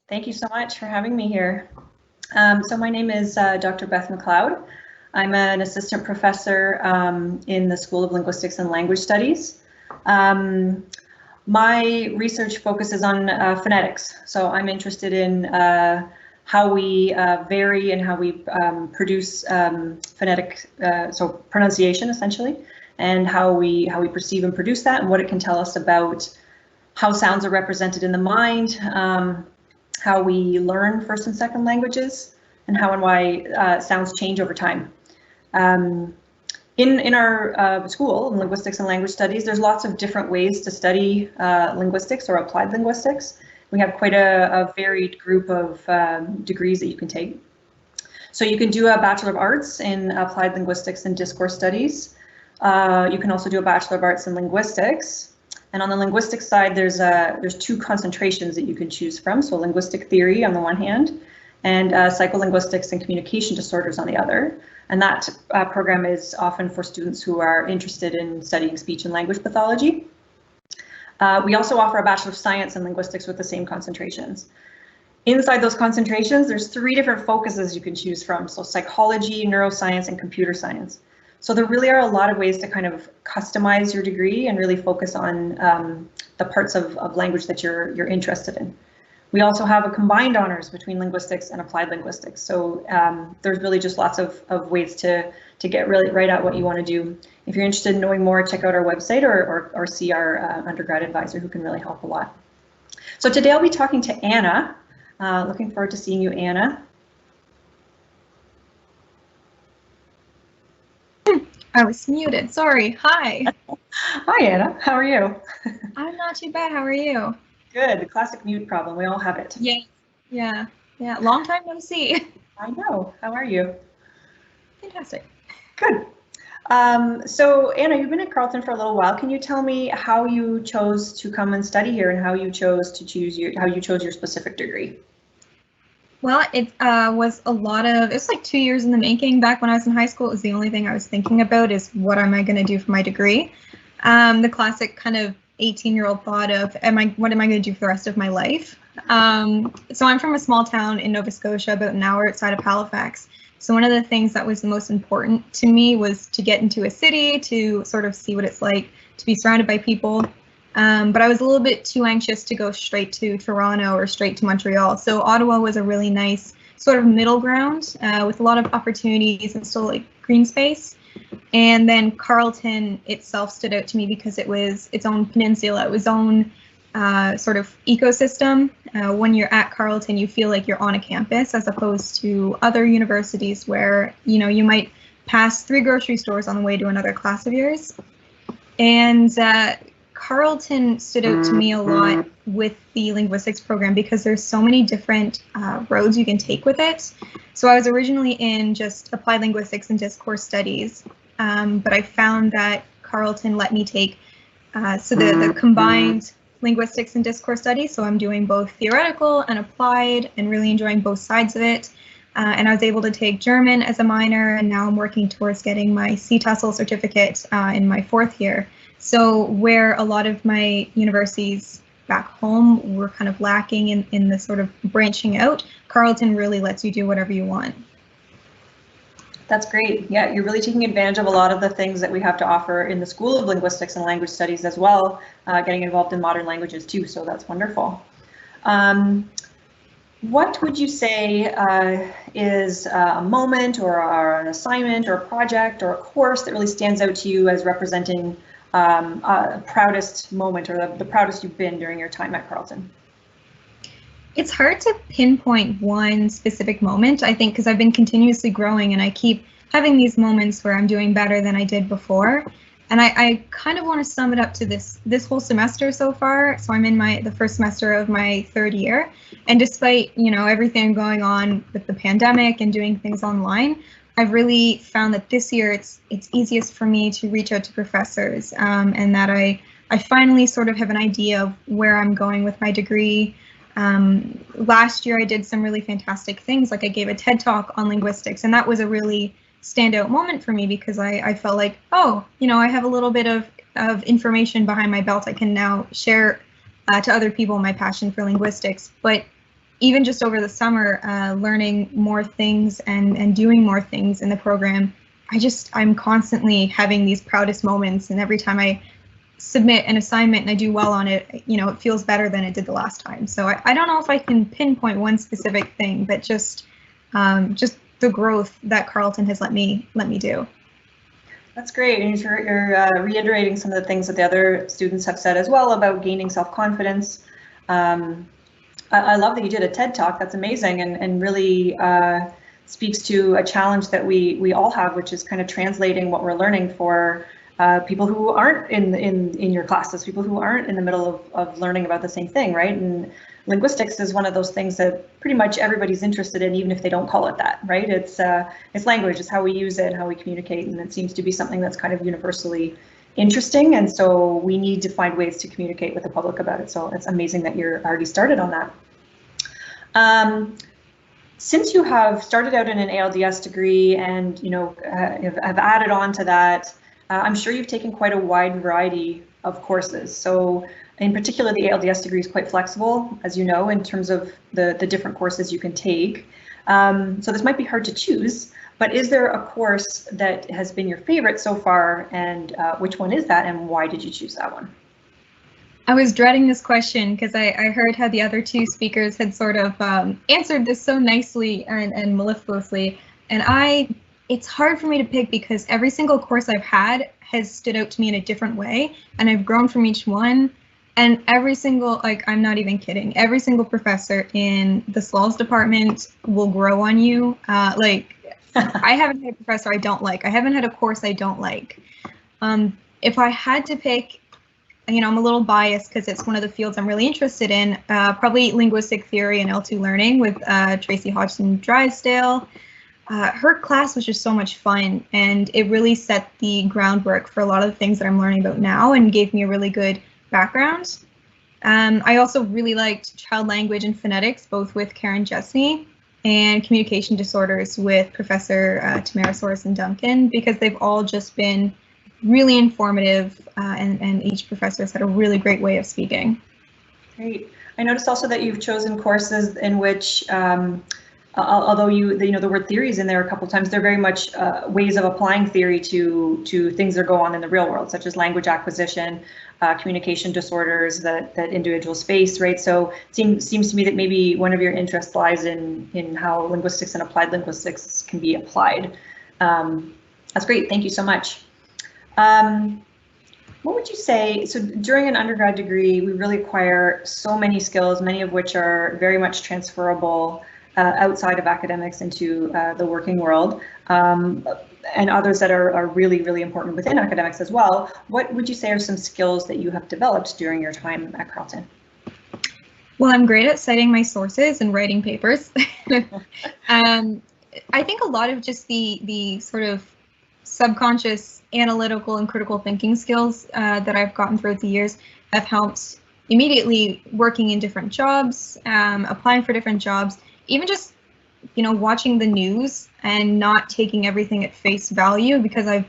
Thank you so much for having me here. So my name is Dr. Beth MacLeod. I'm an assistant professor in the School of Linguistics and Language Studies. My research focuses on phonetics, so I'm interested in how we vary and how we produce phonetic, so pronunciation essentially, and how we perceive and produce that, and what it can tell us about how sounds are represented in the mind, how we learn first and second languages, and how and why sounds change over time. In our school, in Linguistics and Language Studies, there's lots of different ways to study linguistics or applied linguistics. We have quite a varied group of degrees that you can take. So you can do a Bachelor of Arts in Applied Linguistics and Discourse Studies. You can also do a Bachelor of Arts in Linguistics. And on the linguistics side, there's two concentrations that you can choose from. So linguistic theory on the one hand, and psycholinguistics and communication disorders on the other. And that program is often for students who are interested in studying speech and language pathology. We also offer a Bachelor of Science in Linguistics with the same concentrations. Inside those concentrations, there's 3 different focuses you can choose from. So psychology, neuroscience, and computer science. So there really are a lot of ways to kind of customize your degree and really focus on the parts of language that you're interested in. We also have a combined honors between linguistics and applied linguistics. So there's really just lots of ways to get really right at what you want to do. If you're interested in knowing more, check out our website or see our undergrad advisor who can really help a lot. So today I'll be talking to Anna. Looking forward to seeing you, Anna. I was muted, sorry. Hi. Hi, Anna. How are you? I'm not too bad. How are you? Good. The classic mute problem. We all have it. Yeah. Long time no see. I know. How are you? Fantastic. Good. So Anna, you've been at Carleton for a little while. Can you tell me how you chose to come and study here and how you chose to choose your specific degree? Well, it was it was like 2 years in the making. Back when I was in high school, it was the only thing I was thinking about is what am I going to do for my degree? The classic kind of 18-year-old thought of, what am I going to do for the rest of my life? So I'm from a small town in Nova Scotia, about an hour outside of Halifax. So one of the things that was the most important to me was to get into a city, to sort of see what it's like to be surrounded by people. But I was a little bit too anxious to go straight to Toronto or straight to Montreal. So Ottawa was a really nice sort of middle ground with a lot of opportunities and still like green space. And then Carleton itself stood out to me because it was its own peninsula, it was own sort of ecosystem. When you're at Carleton, you feel like you're on a campus as opposed to other universities where, you might pass 3 grocery stores on the way to another class of yours. And Carleton stood out to me a lot with the linguistics program because there's so many different roads you can take with it. So I was originally in just applied linguistics and discourse studies, but I found that Carleton let me take the combined linguistics and discourse studies. So I'm doing both theoretical and applied and really enjoying both sides of it. And I was able to take German as a minor, and now I'm working towards getting my CTUSL certificate in my 4th year. So where a lot of my universities back home were kind of lacking in the sort of branching out, Carleton really lets you do whatever you want. That's great. Yeah, you're really taking advantage of a lot of the things that we have to offer in the School of Linguistics and Language Studies as well, getting involved in modern languages too, so that's wonderful. What would you say is a moment or an assignment or a project or a course that really stands out to you as representing a proudest moment or the proudest you've been during your time at Carleton? It's hard to pinpoint one specific moment, I think, because I've been continuously growing and I keep having these moments where I'm doing better than I did before. And I kind of want to sum it up to this whole semester so far. So I'm in the first semester of my 3rd year. And despite, everything going on with the pandemic and doing things online, I've really found that this year it's easiest for me to reach out to professors and that I finally sort of have an idea of where I'm going with my degree. Last year I did some really fantastic things, like I gave a TED Talk on linguistics, and that was a really standout moment for me because I felt like, I have a little bit of information behind my belt I can now share to other people my passion for linguistics. But even just over the summer, learning more things and doing more things in the program, I'm constantly having these proudest moments, and every time I submit an assignment and I do well on it, it feels better than it did the last time. So I don't know if I can pinpoint one specific thing, but just the growth that Carleton has let me do. That's great, and you're reiterating some of the things that the other students have said as well about gaining self-confidence. I love that you did a TED Talk. That's amazing, and really speaks to a challenge that we all have, which is kind of translating what we're learning for people who aren't in your classes, people who aren't in the middle of learning about the same thing, right? And linguistics is one of those things that pretty much everybody's interested in, even if they don't call it that, right? It's language, it's how we use it, how we communicate, and it seems to be something that's kind of universally interesting, and so we need to find ways to communicate with the public about it. So it's amazing that you're already started on that. Since you have started out in an ALDS degree and have added on to that, I'm sure you've taken quite a wide variety of courses. So in particular, the ALDS degree is quite flexible, as you know, in terms of the different courses you can take. So this might be hard to choose, but is there a course that has been your favorite so far, and which one is that, and why did you choose that one? I was dreading this question because I heard how the other two speakers had sort of answered this so nicely and mellifluously, and it's hard for me to pick because every single course I've had has stood out to me in a different way, and I've grown from each one. And every single, I'm not even kidding, every single professor in the SLALS department will grow on you. I haven't had a professor I don't like. I haven't had a course I don't like. If I had to pick, I'm a little biased because it's one of the fields I'm really interested in, probably linguistic theory and L2 learning with Tracy Hodgson Drysdale. Her class was just so much fun, and it really set the groundwork for a lot of the things that I'm learning about now and gave me a really good background. I also really liked child language and phonetics, both with Karen Jesney, and communication disorders with Professor Tamara Sorensen-Duncan, because they've all just been really informative, and each professor has had a really great way of speaking. Great. I noticed also that you've chosen courses in which, although the word theory is in there a couple of times, they're very much ways of applying theory to things that go on in the real world, such as language acquisition, communication disorders that individuals face, right? So it seems to me that maybe one of your interests lies in how linguistics and applied linguistics can be applied. That's great. Thank you so much. What would you say, so during an undergrad degree, we really acquire so many skills, many of which are very much transferable outside of academics into the working world, and others that are really, really important within academics as well. What would you say are some skills that you have developed during your time at Carleton? Well, I'm great at citing my sources and writing papers. I think a lot of just the sort of subconscious analytical and critical thinking skills that I've gotten throughout the years have helped immediately working in different jobs, applying for different jobs, even just, watching the news and not taking everything at face value, because I've,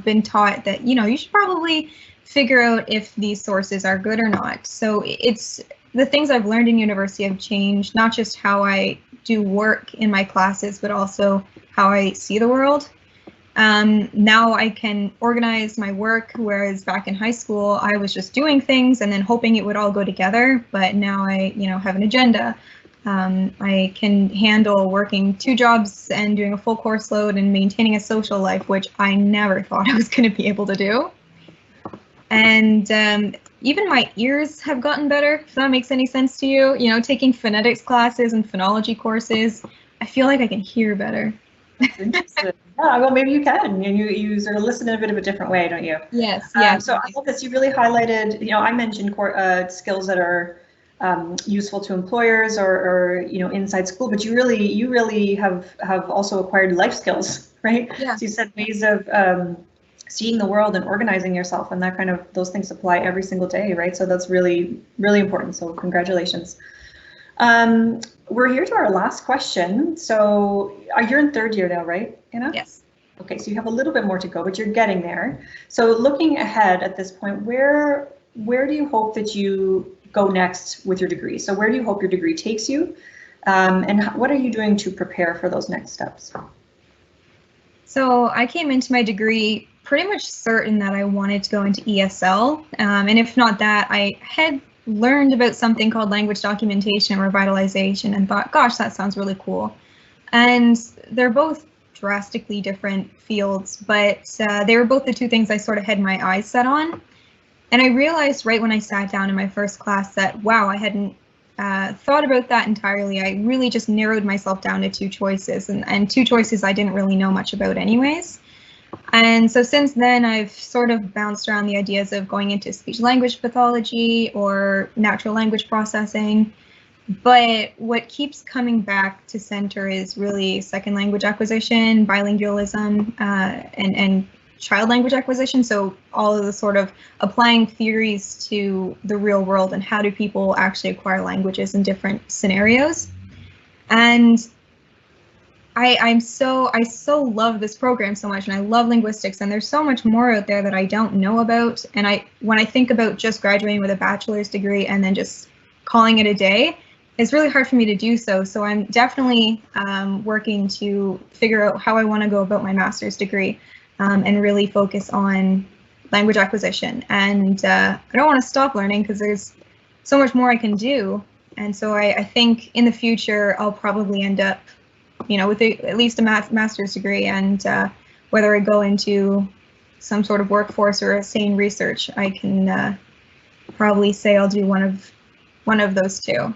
been taught that, you should probably figure out if these sources are good or not. So it's the things I've learned in university have changed, not just how I do work in my classes, but also how I see the world. Now I can organize my work, whereas back in high school, I was just doing things and then hoping it would all go together. But now I, have an agenda. I can handle working 2 jobs and doing a full course load and maintaining a social life, which I never thought I was going to be able to do. And even my ears have gotten better, if that makes any sense to you. Taking phonetics classes and phonology courses, I feel like I can hear better. Interesting. Yeah, well, maybe you can. You sort of listen in a bit of a different way, don't you? Yes. Yeah. So I love this. You really highlighted. I mentioned skills that are useful to employers or inside school, but you really have also acquired life skills, right? Yeah. So you said ways of seeing the world and organizing yourself, and that kind of those things apply every single day, right? So that's really, really important. So congratulations. We're here to our last question. So you're in 3rd year now, right, Anna? Yes. Okay, so you have a little bit more to go, but you're getting there. So looking ahead at this point, where do you hope that you go next with your degree? So where do you hope your degree takes you? And what are you doing to prepare for those next steps? So I came into my degree pretty much certain that I wanted to go into ESL. And if not that, I had learned about something called language documentation and revitalization and thought, gosh, that sounds really cool. And they're both drastically different fields, but they were both the two things I sort of had my eyes set on. And I realized right when I sat down in my first class that, wow, I hadn't thought about that entirely. I really just narrowed myself down to two choices, and two choices I didn't really know much about anyways. And so since then, I've sort of bounced around the ideas of going into speech language pathology or natural language processing. But what keeps coming back to center is really second language acquisition, bilingualism, and child language acquisition. So all of the sort of applying theories to the real world and how do people actually acquire languages in different scenarios. And I so love this program so much, and I love linguistics, and there's so much more out there that I don't know about. And when I think about just graduating with a bachelor's degree and then just calling it a day, it's really hard for me to do so. So I'm definitely working to figure out how I want to go about my master's degree. And really focus on language acquisition. And I don't want to stop learning because there's so much more I can do. And so I think in the future, I'll probably end up, with at least a master's degree. And whether I go into some sort of workforce or sane research, I can probably say I'll do one of those two.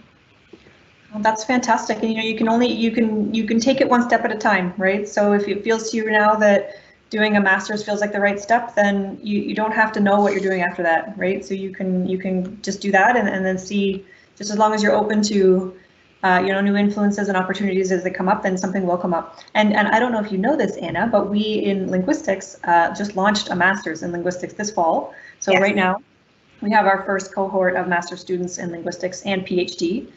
Well, that's fantastic. And you can take it one step at a time, right? So if it feels to you now that doing a master's feels like the right step, then you don't have to know what you're doing after that, right? So you can just do that and then see, just as long as you're open to new influences and opportunities as they come up, then something will come up. And I don't know if you know this, Anna, but we in linguistics just launched a master's in linguistics this fall. So yes. Right now we have our first cohort of master's students in linguistics and PhD.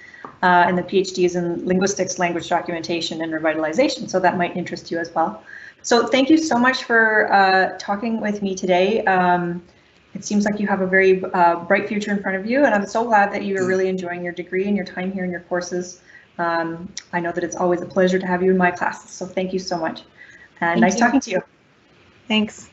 And the PhD is in linguistics, language documentation, and revitalization. So that might interest you as well. So thank you so much for talking with me today. It seems like you have a very bright future in front of you, and I'm so glad that you are really enjoying your degree and your time here in your courses. I know that it's always a pleasure to have you in my classes, so thank you so much. And nice talking to you. Thanks.